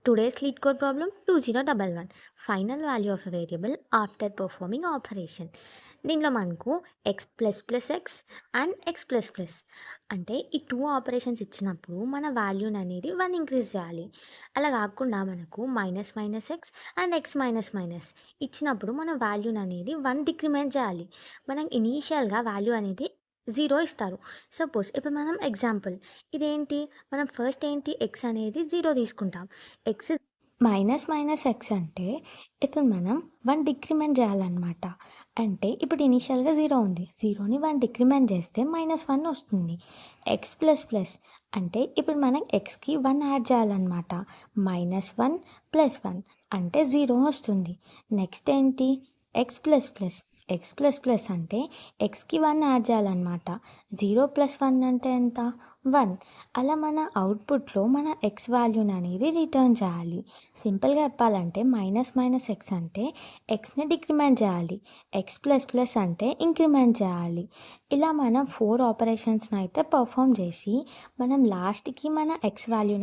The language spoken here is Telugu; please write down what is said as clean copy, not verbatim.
Today's lead code problem 2011. Final value of a variable after performing operation. దీనిలో మనకు X plus plus X and X plus plus అంటే ఈ టూ ఆపరేషన్స్ ఇచ్చినప్పుడు మన వాల్యూని అనేది 1 ఇంక్రీజ్ చేయాలి. అలా కాకుండా మనకు minus minus X and X minus minus ఇచ్చినప్పుడు మన వాల్యూని అనేది 1 డిక్రిమెంట్ చేయాలి. మనం ఇనీషియల్గా వాల్యూ అనేది 0 ఇస్తారు. సపోజ్ ఇప్పుడు మనం ఎగ్జాంపుల్ ఇదేంటి, మనం ఫస్ట్ ఏంటి ఎక్స్ అనేది 0 తీసుకుంటాం. ఎక్స్ మైనస్ మైనస్ ఎక్స్ అంటే ఇప్పుడు మనం 1 డిక్రిమెంట్ చేయాలన్నమాట. అంటే ఇప్పుడు ఇనీషియల్గా 0 ఉంది, 0ని 1 డిక్రిమెంట్ చేస్తే -1 వస్తుంది. ఎక్స్ ప్లస్ ప్లస్ అంటే ఇప్పుడు మనం ఎక్స్కి 1 యాడ్ చేయాలన్నమాట. -1 + 1 అంటే 0 వస్తుంది. నెక్స్ట్ ఏంటి, ఎక్స్ ప్లస్ ప్లస్ అంటే ఎక్స్కి 1 యాడ్ చేయాలన్నమాట. 0 + 1 అంటే ఎంత, 1. అలా మన అవుట్పుట్లో మన ఎక్స్ వాల్యూని అనేది రిటర్న్ చేయాలి. సింపుల్గా చెప్పాలంటే మైనస్ మైనస్ ఎక్స్ అంటే ఎక్స్ని డిక్రిమెంట్ చేయాలి, ఎక్స్ ప్లస్ ప్లస్ అంటే ఇంక్రిమెంట్ చేయాలి. ఇలా మనం 4 ఆపరేషన్స్ని అయితే పర్ఫామ్ చేసి మనం లాస్ట్కి మన ఎక్స్ వాల్యూని